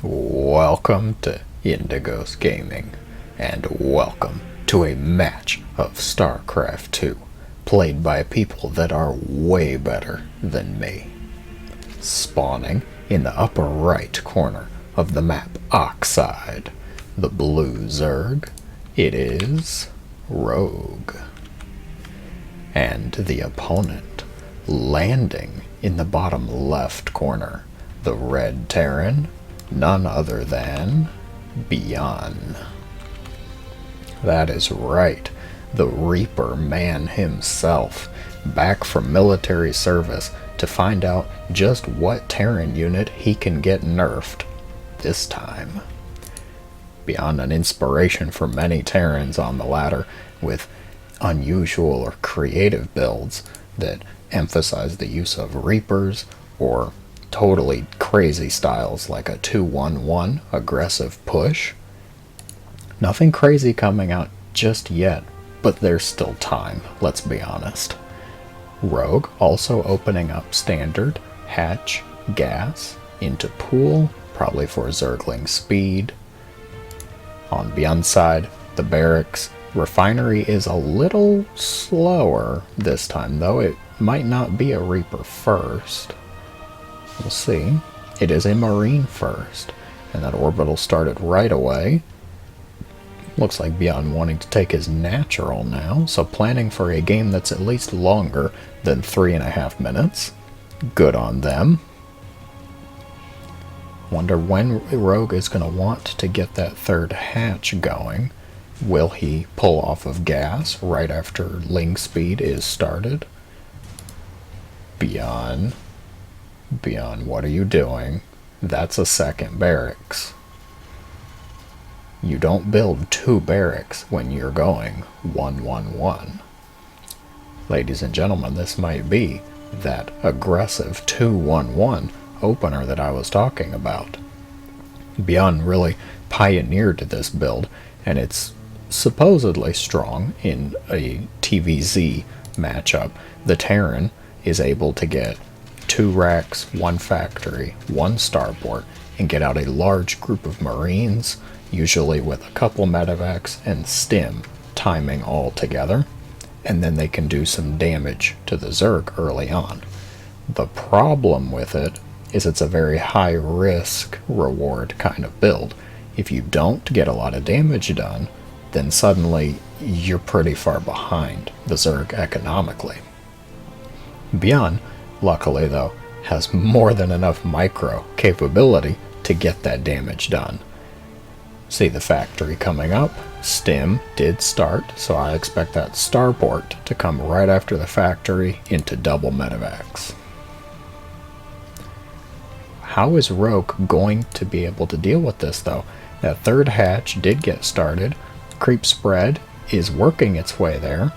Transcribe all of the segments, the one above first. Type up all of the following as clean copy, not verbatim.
Welcome to Indigos Gaming, and welcome to a match of Starcraft 2, played by people that are way better than me. Spawning in the upper right corner of the map Oxide, the blue Zerg, it is Rogue. And the opponent, landing in the bottom left corner, the red Terran, none other than Byun. That is right, the Reaper man himself, back from military service to find out just what Terran unit he can get nerfed this time. Byun, an inspiration for many Terrans on the ladder, with unusual or creative builds that emphasize the use of Reapers or totally crazy styles like a 2-1-1 aggressive push. Nothing crazy coming out just yet, but there's still time, let's be honest. Rogue also opening up standard, hatch, gas, into pool, probably for Zergling speed. On Byun's side, the barracks refinery is a little slower this time, though it might not be a Reaper first. We'll see. It is a Marine first, and that orbital started right away. Looks like Byun wanting to take his natural now, so planning for a game that's at least longer than 3.5 minutes. Good on them. Wonder when Rogue is going to want to get that third hatch going. Will he pull off of gas right after Ling speed is started? Byun, what are you doing? That's a second barracks. You don't build 2 barracks when you're going 1-1-1. Ladies and gentlemen, this might be that aggressive 2-1-1 opener that I was talking about. Byun really pioneered this build, and it's supposedly strong in a TVZ matchup. The Terran is able to get 2 racks, 1 factory, 1 starport, and get out a large group of Marines, usually with a couple medevacs and stim timing all together, and then they can do some damage to the Zerg early on. The problem with it is it's a very high risk reward kind of build. If you don't get a lot of damage done, then suddenly you're pretty far behind the Zerg economically. Byun, luckily though, has more than enough micro capability to get that damage done. See the factory coming up. Stim did start, so I expect that starport to come right after the factory into double medevacs. How is Rogue going to be able to deal with this though? That third hatch did get started. Creep spread is working its way there.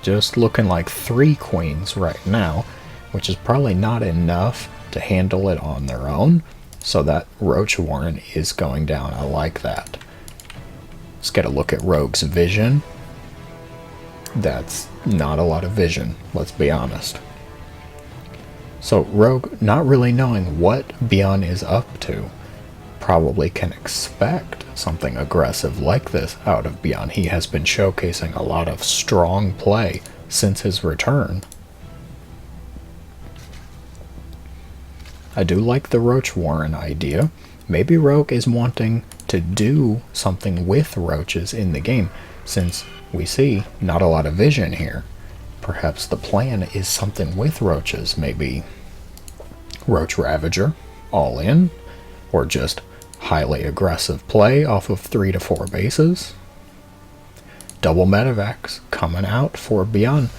Just looking like 3 queens right now, which is probably not enough to handle it on their own. So that Roach Warren is going down. I like that. Let's get a look at Rogue's vision. That's not a lot of vision, let's be honest. So Rogue, not really knowing what Byun is up to, probably can expect something aggressive like this out of Byun. He has been showcasing a lot of strong play since his return. I do like the Roach Warren idea. Maybe Rogue is wanting to do something with roaches in the game, since we see not a lot of vision here. Perhaps the plan is something with roaches, maybe Roach Ravager, all in, or just highly aggressive play off of 3 to 4 bases. Double medevacs coming out for Byun.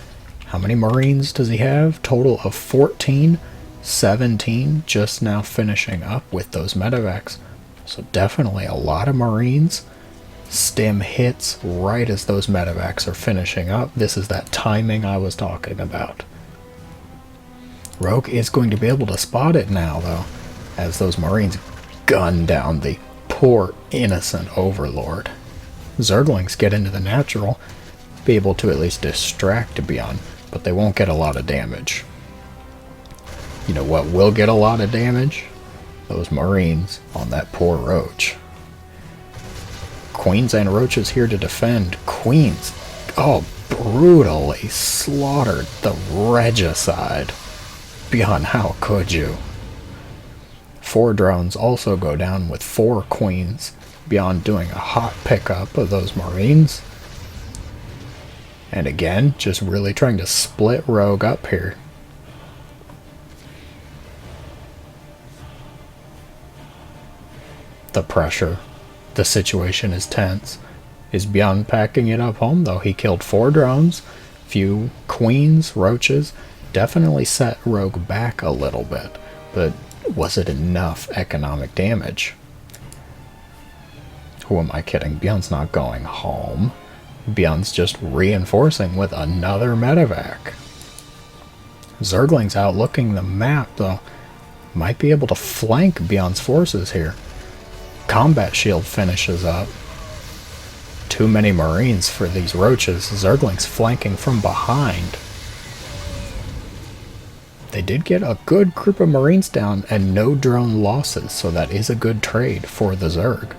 How many Marines does he have? Total of 14. 17 just now finishing up with those medevacs. So definitely a lot of Marines. Stim hits right as those medevacs are finishing up. This is that timing I was talking about. Rogue is going to be able to spot it now though, as those Marines gun down the poor innocent overlord. Zerglings get into the natural, be able to at least distract Byun, but they won't get a lot of damage. You know what will get a lot of damage? those Marines on that poor Roach. Queens and Roaches here to defend. Queens, oh, brutally slaughtered the regicide. Beyond how could you? 4 drones also go down with 4 Queens. Beyond doing a hot pickup of those Marines. And again, just really trying to split Rogue up here. The pressure, the situation is tense. Is Byun packing it up home though? He killed 4 drones, few Queens, Roaches, definitely set Rogue back a little bit, but was it enough economic damage? Who am I kidding? Byun's not going home. Byun's just reinforcing with another medevac. Zergling's out looking the map though. Might be able to flank Byun's forces here. Combat shield finishes up. Too many Marines for these Roaches. Zergling's flanking from behind. They did get a good group of Marines down and no drone losses, so that is a good trade for the Zerg.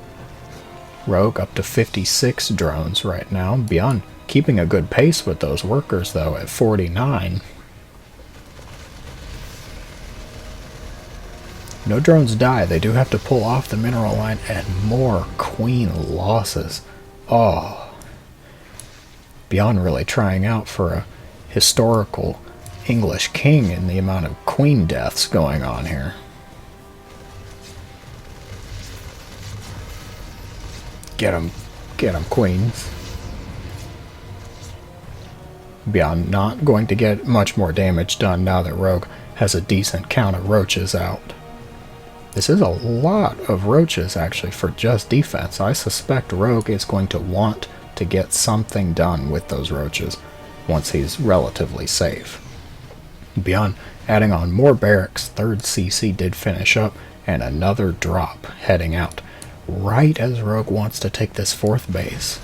Rogue up to 56 drones right now. Byun keeping a good pace with those workers though at 49. No drones die. They do have to pull off the mineral line and more Queen losses. Oh. Byun really trying out for a historical English king in the amount of Queen deaths going on here. Get him, Queens. Byun not going to get much more damage done now that Rogue has a decent count of Roaches out. This is a lot of Roaches actually for just defense. I suspect Rogue is going to want to get something done with those Roaches once he's relatively safe. Byun adding on more barracks. 3rd CC did finish up and another drop heading out right as Rogue wants to take this 4th base.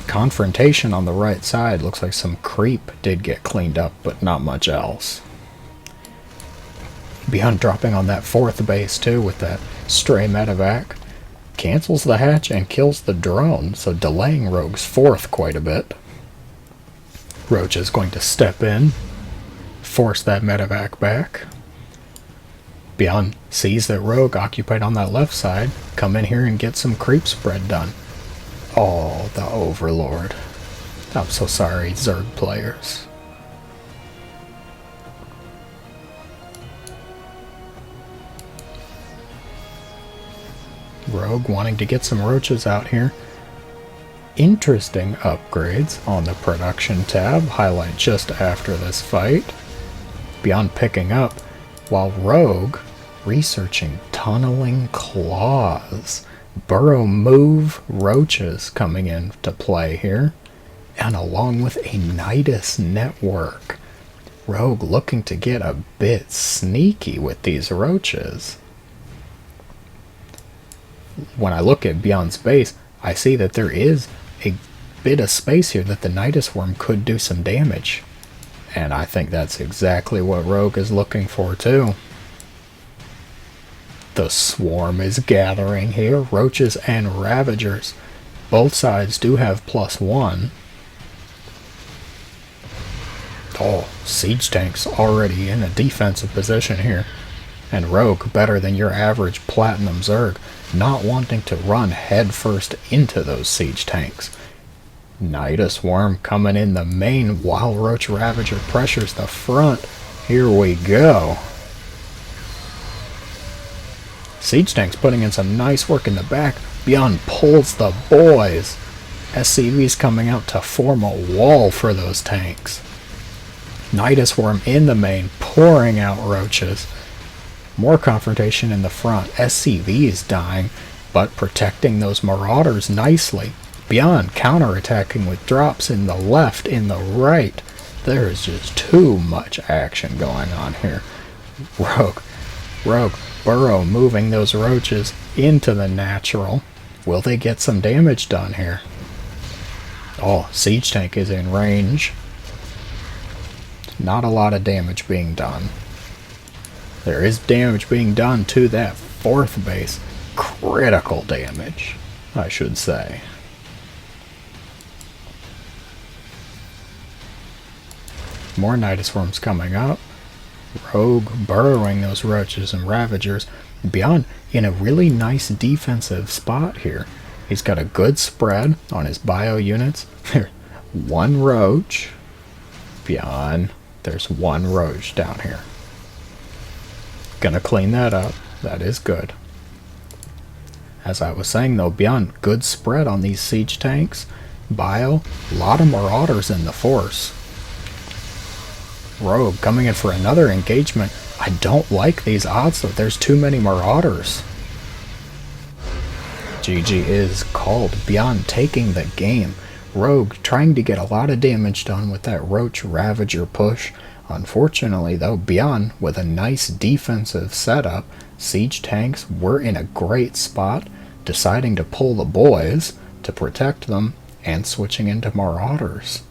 Confrontation on the right side. Looks like some creep did get cleaned up, but not much else. Byun dropping on that 4th base too with that stray medevac. Cancels the hatch and kills the drone, so delaying Rogue's 4th quite a bit. Roach is going to step in, force that medevac back. Byun sees that Rogue occupied on that left side. Come in here and get some creep spread done. Oh, the Overlord. I'm so sorry, Zerg players. Rogue wanting to get some Roaches out here. Interesting upgrades on the production tab. Highlight just after this fight. Byun picking up, while Rogue researching tunneling claws. Burrow move Roaches coming into play here. And along with a Nidus network. Rogue looking to get a bit sneaky with these Roaches. When I look at Byun's base, I see that there is a bit of space here that the Nidus worm could do some damage. And I think that's exactly what Rogue is looking for too. The swarm is gathering here. Roaches and Ravagers. Both sides do have +1. Oh, siege tanks already in a defensive position here. And Rogue better than your average Platinum Zerg, not wanting to run headfirst into those siege tanks. Nidus Worm coming in the main while Roach Ravager pressures the front. Here we go. Siege tanks putting in some nice work in the back. Byun pulls the boys. SCV's coming out to form a wall for those tanks. Nidus Worm in the main, pouring out Roaches. More confrontation in the front. SCV is dying, but protecting those Marauders nicely. Byun counterattacking with drops in the left, in the right. There is just too much action going on here. Rogue, Burrow moving those Roaches into the natural. Will they get some damage done here? Oh, siege tank is in range. Not a lot of damage being done. There is damage being done to that 4th base. Critical damage, I should say. More Nidus Worms coming up. Rogue burrowing those Roaches and Ravagers. Byun in a really nice defensive spot here. He's got a good spread on his bio units. One Roach. Byun. There's one Roach down here. Gonna clean that up. That is good. As I was saying though, Byun, good spread on these siege tanks. Bio, a lot of Marauders in the force. Rogue coming in for another engagement. I don't like these odds though. There's too many Marauders. GG is called. Byun taking the game. Rogue trying to get a lot of damage done with that Roach Ravager push. Unfortunately though, Byun with a nice defensive setup. Siege tanks were in a great spot, deciding to pull the boys to protect them and switching into Marauders.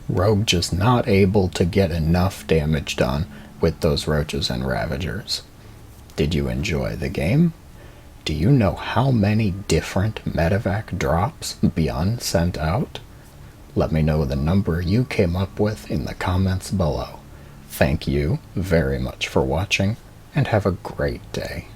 Rogue just not able to get enough damage done with those Roaches and Ravagers. Did you enjoy the game? Do you know how many different medevac drops Byun sent out? Let me know the number you came up with in the comments below. Thank you very much for watching, and have a great day.